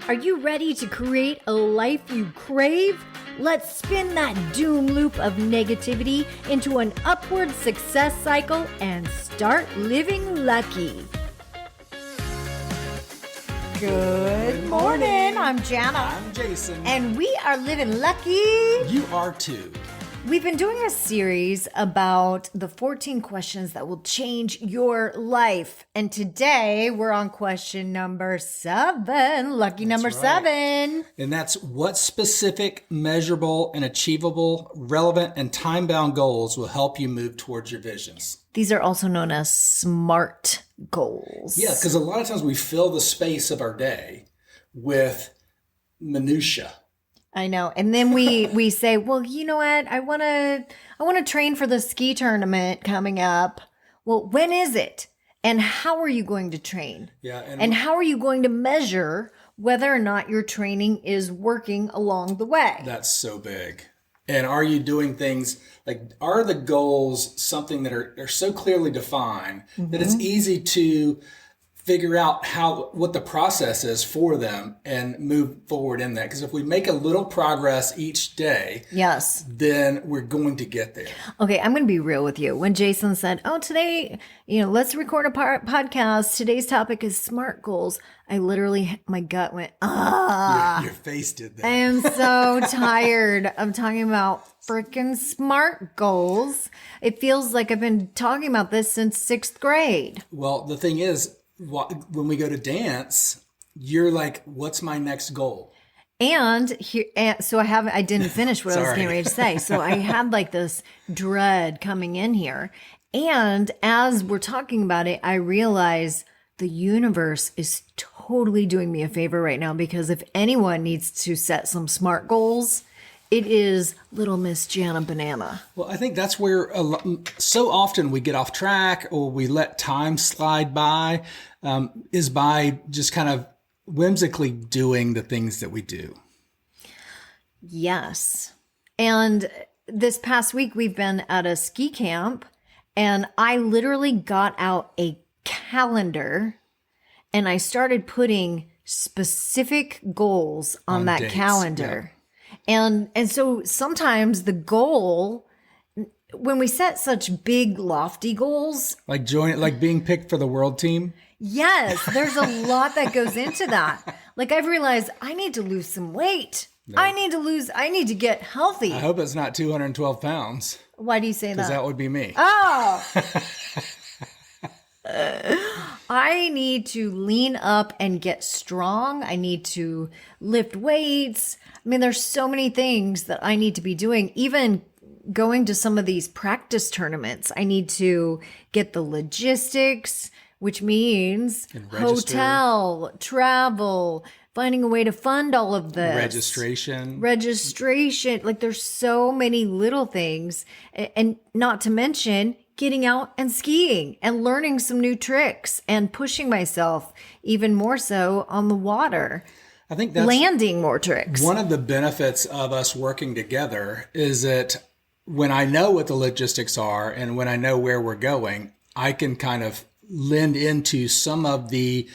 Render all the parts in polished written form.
Are you ready to create a life you crave? Let's spin that doom loop of negativity into an upward success cycle and start living lucky. Good morning. I'm Jana. I'm Jason. And we are living lucky. You are too. We've been doing a series about the 14 questions that will change your life. And today we're on question number 7, lucky number 7. And that's what specific, measurable, and achievable, relevant, and time-bound goals will help you move towards your visions. These are also known as SMART goals. Yeah, because a lot of times we fill the space of our day with minutia. I know. And then we say, well, you know what? I want to train for the ski tournament coming up. Well, when is it? And how are you going to train? Yeah. And how are you going to measure whether or not your training is working along the way? That's so big. And are you doing things like, are the goals something that are so clearly defined that it's easy to figure out what the process is for them and move forward in that? Because if we make a little progress each day, yes, then we're going to get there. Okay, I'm going to be real with you. When Jason said, "Oh, today, let's record a podcast. Today's topic is SMART goals," I literally, my gut went, Your face did that. I am so tired of talking about freaking SMART goals. It feels like I've been talking about this since 6th grade. Well, the thing is, when we go to dance, you're like, what's my next goal? And so I didn't finish what I was getting ready to say. So I had like this dread coming in here. And as we're talking about it, I realize the universe is totally doing me a favor right now, because if anyone needs to set some SMART goals, it is little Miss Jana Banana. Well, I think that's where so often we get off track or we let time slide by, is by just kind of whimsically doing the things that we do. Yes. And this past week, we've been at a ski camp, and I literally got out a calendar and I started putting specific goals on that dates. calendar. Yeah. And so sometimes the goal, when we set such big, lofty goals, like being picked for the world team. Yes, there's a lot that goes into that. Like, I've realized I need to lose some weight. No. I need to get healthy. I hope it's not 212 pounds. Why do you say that? Because that would be me. Oh. I need to lean up and get strong. I need to lift weights. I mean, there's so many things that I need to be doing. Even going to some of these practice tournaments, I need to get the logistics, which means hotel, travel, finding a way to fund all of this. Registration. Like, there's so many little things. And not to mention getting out and skiing and learning some new tricks and pushing myself even more so on the water. I think that's landing more tricks. One of the benefits of us working together is that when I know what the logistics are and when I know where we're going, I can kind of lend into some of the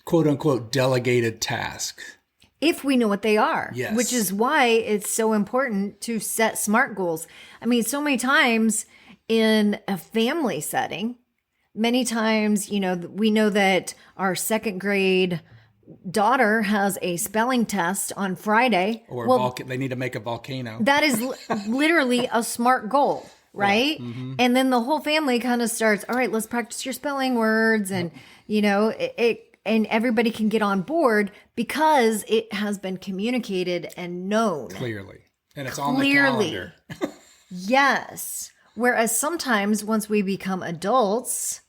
quote unquote delegated tasks. If we know what they are, yes. Which is why it's so important to set SMART goals. I mean, so many times in a family setting, many times, we know that our 2nd grade daughter has a spelling test on Friday. Or they need to make a volcano. That is literally a SMART goal, right? Yeah. Mm-hmm. And then the whole family kind of starts, all right, let's practice your spelling words. And, and everybody can get on board because it has been communicated and known. Clearly. And it's on the calendar. Yes. Whereas sometimes once we become adults,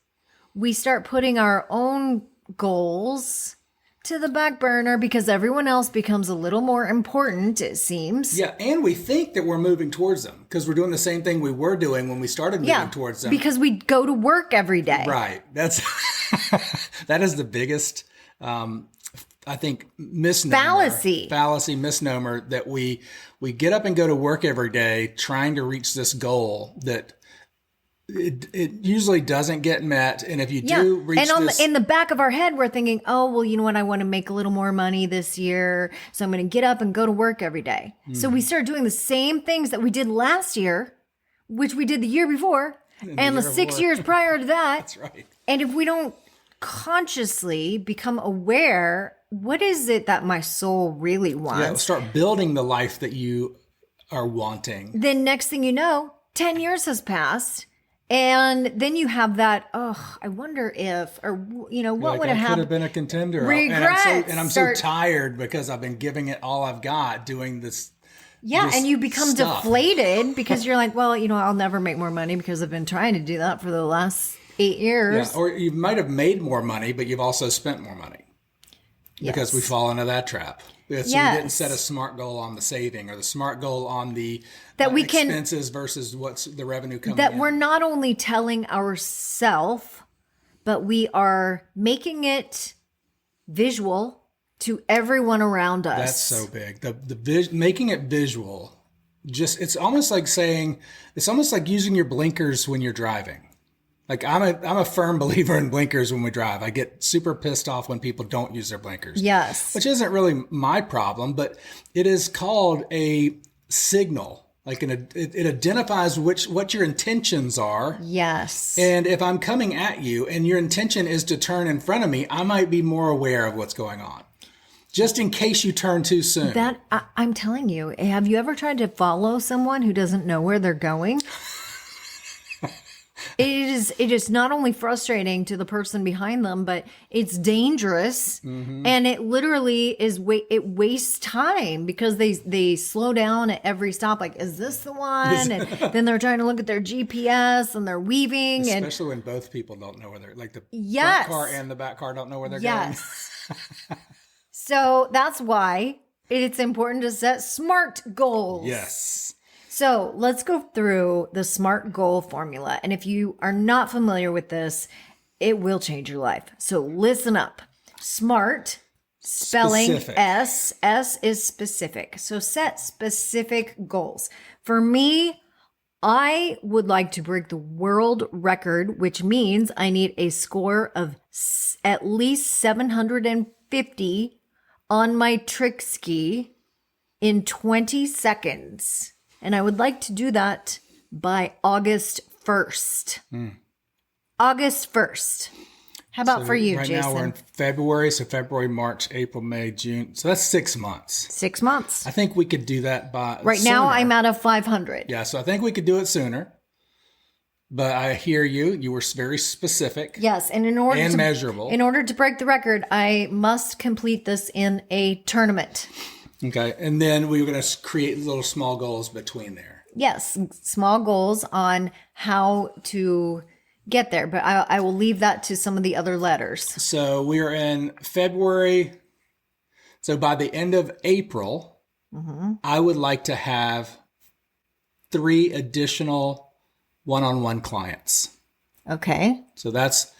we start putting our own goals to the back burner because everyone else becomes a little more important, it seems. Yeah, and we think that we're moving towards them because we're doing the same thing we were doing when we started moving towards them. Because we go to work every day. Right. That is the biggest, I think, misnomer. Fallacy, misnomer, that we get up and go to work every day trying to reach this goal that it usually doesn't get met. And if you Yeah. do reach And this, in the back of our head, we're thinking, oh, well, you know what? I want to make a little more money this year. So I'm going to get up and go to work every day. So we start doing the same things that we did last year, which we did the year before and the 6 years prior to that. that's right. And if we don't consciously become aware, what is it that my soul really wants? Yeah, start building the life that you are wanting. Then next thing you know, 10 years has passed. And then you have that, oh, I wonder if, or, you know, what would have I could happened? have been a contender. Regrets And I'm so tired because I've been giving it all I've got doing this. Yeah, this and you become stuff. deflated because you're like, well, you know, I'll never make more money because I've been trying to do that for the last 8 years. Yeah, or you might have made more money, but you've also spent more money. Because we Yes. fall into that trap. So we didn't set a smart goal on the saving or the smart goal on the That we can- expenses versus what's the revenue coming That in. we're not only telling ourselves, but we are making it visual to everyone around us. That's so big. Making it visual, it's almost like using your blinkers when you're driving. Like I'm a firm believer in blinkers when we drive. I get super pissed off when people don't use their blinkers. Yes. Which isn't really my problem, but it is called a signal. Like it identifies what your intentions are. Yes. And if I'm coming at you and your intention is to turn in front of me, I might be more aware of what's going on. Just in case you turn too soon. I'm telling you, have you ever tried to follow someone who doesn't know where they're going? It is not only frustrating to the person behind them, but it's dangerous, and it literally it wastes time because they slow down at every stop. Like, is this the one? And then they're trying to look at their GPS and they're weaving, especially when both people don't know where they're like the Yes. front car and the back car don't know where they're yes. So that's why it's important to set SMART goals. going. Yes. So let's go through the SMART goal formula. And if you are not familiar with this, it will change your life. So listen up. SMART, spelling Specific. S is specific. So set specific goals. For me, I would like to break the world record, which means I need a score of at least 750 on my trick ski in 20 seconds. And I would like to do that by August 1st. August 1st. How about for you, right Jason? now we're in February, so February, March, April, May, June. So that's 6 months. 6 months. I think we could do that by Right sooner. now, I'm at a 500. Yeah, so I think we could do it sooner. But I hear you. You were very specific. Yes, and in order to measurable. In order to break the record, I must complete this in a tournament. Okay, and then we were going to create little small goals between there. Yes, small goals on how to get there, but I will leave that to some of the other letters. So we are in February. So by the end of April, I would like to have 3 additional one-on-one clients. Okay. So that's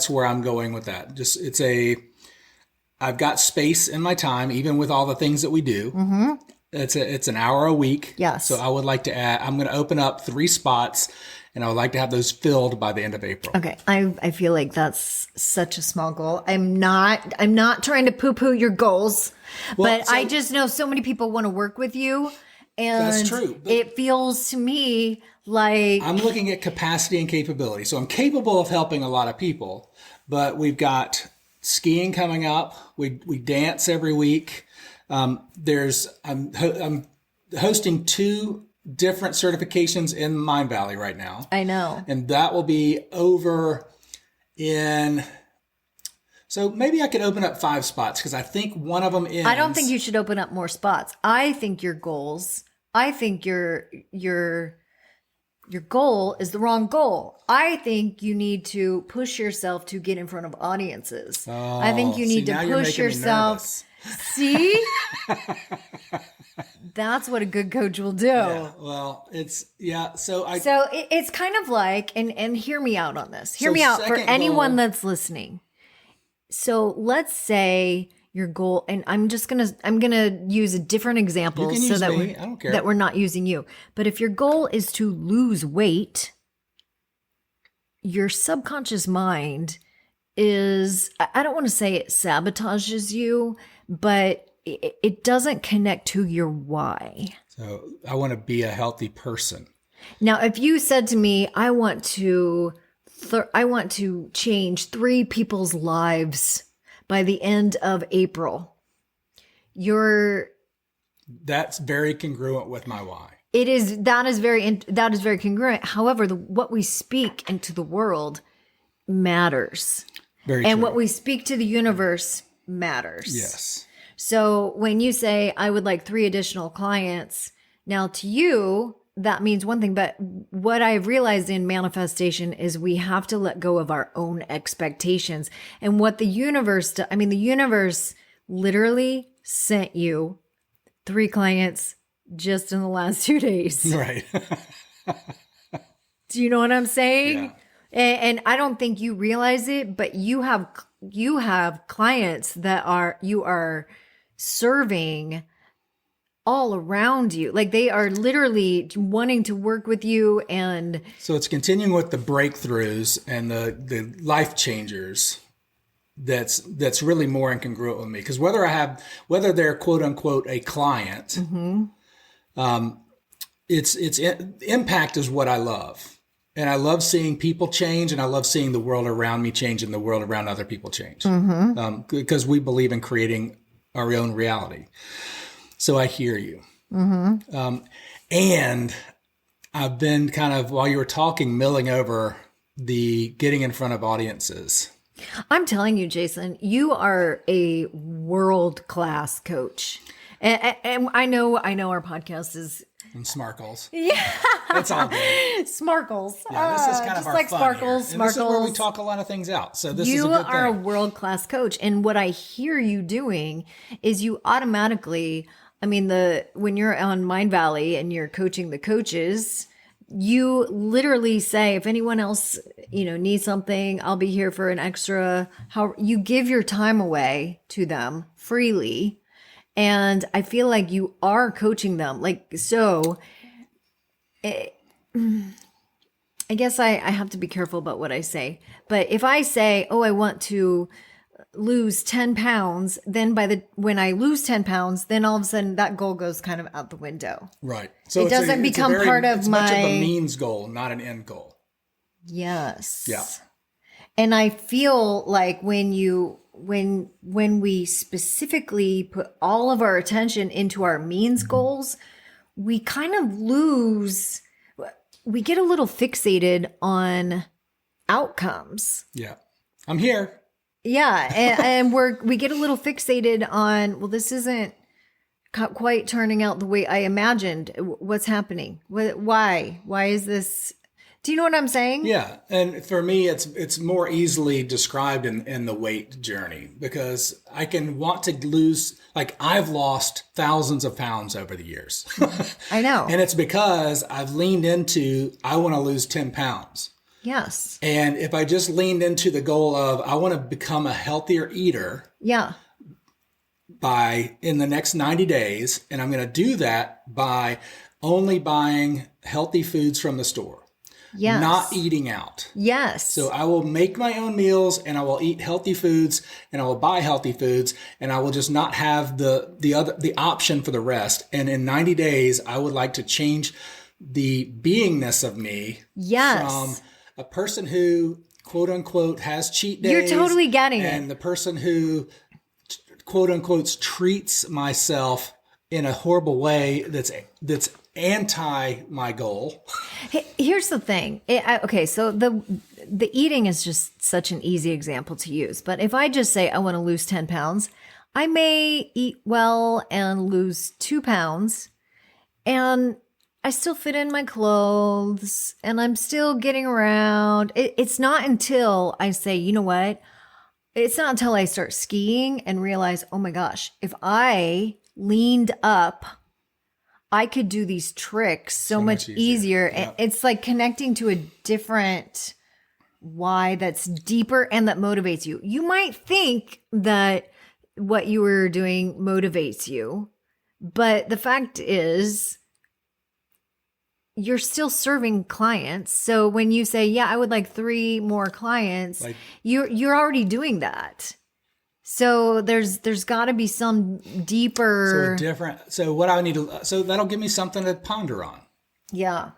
where I'm going with that. I've got space in my time, even with all the things that we do. Mm-hmm. It's an hour a week. Yes. So I would like to add, I'm going to open up 3 spots and I would like to have those filled by the end of April. Okay. I feel like that's such a small goal. I'm not trying to poo-poo your goals, but I just know so many people want to work with you. And That's true. It feels to me like I'm looking at capacity and capability. So I'm capable of helping a lot of people, but we've got skiing coming up. We dance every week. I'm hosting 2 different certifications in Mind Valley right now. I know. And that will be over so maybe I could open up 5 spots because I think one of them is. I don't think you should open up more spots. I think your goals, I think your goal is the wrong goal. I think you need to push yourself to get in front of audiences. I think you need to push yourself. See? That's what a good coach will do. Yeah, well, So it's kind of like, and hear me out on this. Hear So me out for second anyone goal- that's listening. So let's say your goal, and I'm gonna use a different example You can so use that me. I don't care. that we're not using you. But if your goal is to lose weight, your subconscious mind is, I don't want to say it sabotages you, but it doesn't connect to your why. So I want to be a healthy person. Now, if you said to me, I want to change 3 people's lives by the end of April, that's very congruent with my why. That is very congruent. However, what we speak into the world matters. Very and true. what we speak to the universe matters. Yes. So when you say, I would like 3 additional clients, now to you, that means one thing. But what I've realized in manifestation is we have to let go of our own expectations. And what the universe does, I mean, the universe literally sent you 3 clients just in the last 2 days. Right. Do you know what I'm saying? Yeah. And I don't think you realize it, but you have clients that you are serving all around you. Like they are literally wanting to work with you. And so it's continuing with the breakthroughs and the life changers that's really more incongruent with me. Because whether they're quote unquote a client, it's impact is what I love. And I love seeing people change, and I love seeing the world around me change and the world around other people change. Because we believe in creating our own reality. So I hear you. And I've been kind of, while you were talking, milling over the getting in front of audiences. I'm telling you, Jason, you are a world-class coach. And I know our podcast is... And smarkles. Yeah. It's all good. Smarkles. Yeah, this is kind of just our like fun sparkles, here. And this is where we smarkles. talk a lot of things out. So this is a You good are a thing. world-class coach. And what I hear you doing is you automatically, when you're on Mind Valley and you're coaching the coaches, you literally say, if anyone else, needs something, I'll be here for an extra. How you give your time away to them freely. And I feel like you are coaching them. I guess I have to be careful about what I say. But if I say, I want to lose 10 pounds, then when I lose 10 pounds, then all of a sudden that goal goes kind of out the window. Right. So it doesn't become part of it's much of a means goal, not an end goal. Yes. Yeah. And I feel like when we specifically put all of our attention into our means goals, we kind of we get a little fixated on outcomes. Yeah. I'm here. Yeah. And we get a little fixated on, well, this isn't quite turning out the way I imagined. What's happening? Why is this? Do you know what I'm saying? Yeah. And for me, it's more easily described in the weight journey, because I can want to lose, like I've lost thousands of pounds over the years. I know. And it's because I've leaned into, I want to lose 10 pounds. Yes. And if I just leaned into the goal of, I want to become a healthier eater. Yeah. In the next 90 days. And I'm going to do that by only buying healthy foods from the store. Yes. Not eating out. Yes. So I will make my own meals, and I will eat healthy foods, and I will buy healthy foods, and I will just not have the option for the rest. And in 90 days, I would like to change the beingness of me. Yes. From a person who quote unquote has cheat days. You're totally getting it. And the person who quote unquote treats myself in a horrible way that's anti my goal. Here's the thing. So the eating is just such an easy example to use. But if I just say I want to lose 10 pounds, I may eat well and lose 2 pounds, and I still fit in my clothes and I'm still getting around. It's not until I say, you know what? It's not until I start skiing and realize, oh my gosh, if I leaned up, I could do these tricks so much easier. Yeah. It's like connecting to a different why that's deeper and that motivates you. You might think that what you were doing motivates you, but the fact is you're still serving clients. So when you say, yeah, I would like 3 more clients, Like- you're already doing that. So there's got to be some deeper. So what I need to, so that'll give me something to ponder on. Yeah.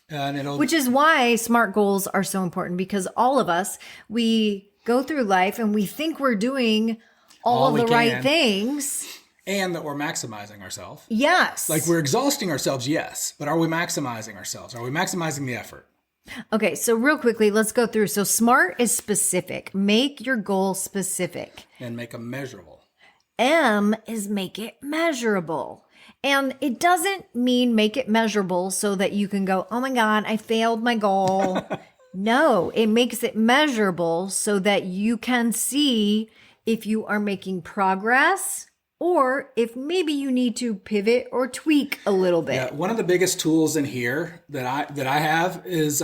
And it'll, Which is why SMART goals are so important, because all of us, we go through life and we think we're doing all of the right things. and that we're maximizing ourselves. Yes. Like we're exhausting ourselves, yes, but are we maximizing ourselves? Are we maximizing the effort? Okay, so real quickly, let's go through. So SMART is specific. Make your goal specific. And make them measurable. M is make it measurable. And it doesn't mean make it measurable so that you can go, oh my God, I failed my goal. No, it makes it measurable so that you can see if you are making progress or if maybe you need to pivot or tweak a little bit. Yeah, one of the biggest tools in here that I have is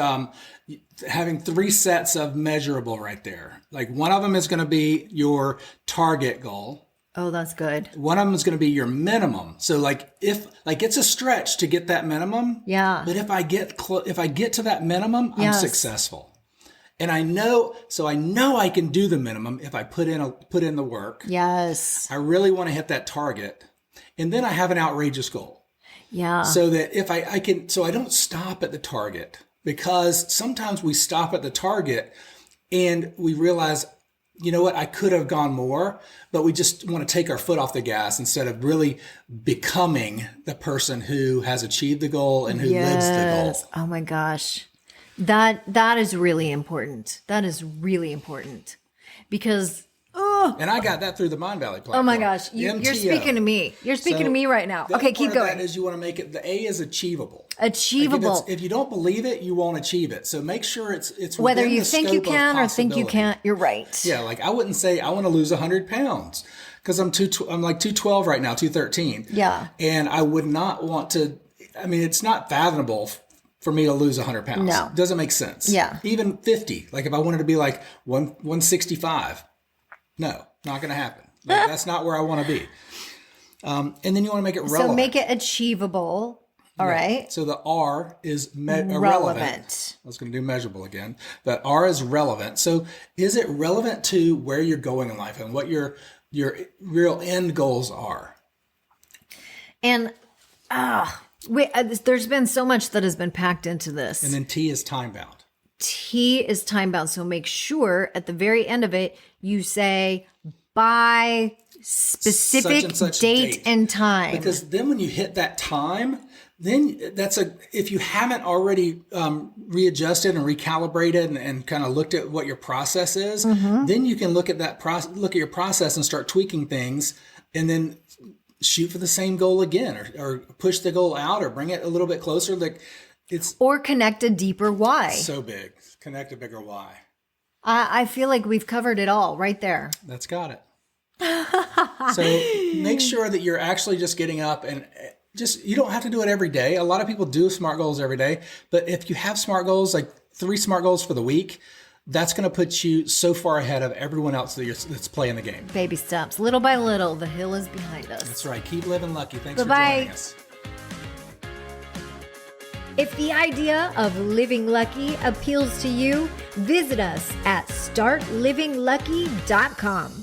having 3 sets of measurable right there. Like one of them is going to be your target goal. Oh, that's good. One of them is going to be your minimum. So like if like it's a stretch to get that minimum. Yeah. But if I get to that minimum, I'm successful. And I know I can do the minimum if I put in the work. Yes. I really want to hit that target. And then I have an outrageous goal. Yeah. So that if I can, so I don't stop at the target, because sometimes we stop at the target and we realize, you know what, I could have gone more, but we just want to take our foot off the gas instead of really becoming the person who has achieved the goal and who lives the goal. Oh my gosh. That is really important. That is really important because, and I got that through the Mind Valley platform. oh my gosh, you're speaking to me. You're speaking to me right now. Okay, keep going. That is you want to make it, the A is achievable. Achievable. Like if you don't believe it, you won't achieve it. So make sure it's whether within you the think you scope of can or think you possibility. can't, you're right. Yeah, like I wouldn't say I want to lose 100 pounds because I'm like 212 right now, 213. Yeah. And I would not want to, I mean, it's not fathomable for me to lose 100 pounds. No. It doesn't make sense. Yeah. Even 50. Like if I wanted to be like 165, no, not going to happen. Like, that's not where I want to be. And then you want to make it relevant. So make it achievable. All right. So the R is relevant. Relevant. I was going to do measurable again. But R is relevant. So is it relevant to where you're going in life and what your real end goals are? And there's been so much that has been packed into this. And then T is time bound. T is time bound. So make sure at the very end of it, you say by specific Such and such date and time. Because then when you hit that time, then if you haven't already readjusted and recalibrated and kind of looked at what your process is, then you can look at your process and start tweaking things and then shoot for the same goal again or push the goal out or bring it a little bit closer. Like or connect a deeper why. So big. Connect a bigger why. I feel like we've covered it all right there. That's got it. So make sure that you're actually just getting up and you don't have to do it every day. A lot of people do SMART goals every day, but if you have SMART goals, like 3 SMART goals for the week, that's going to put you so far ahead of everyone else that's playing the game. Baby steps, little by little, the hill is behind us. That's right. Keep living lucky. Thanks Bye-bye. for joining us. If the idea of living lucky appeals to you, visit us at startlivinglucky.com.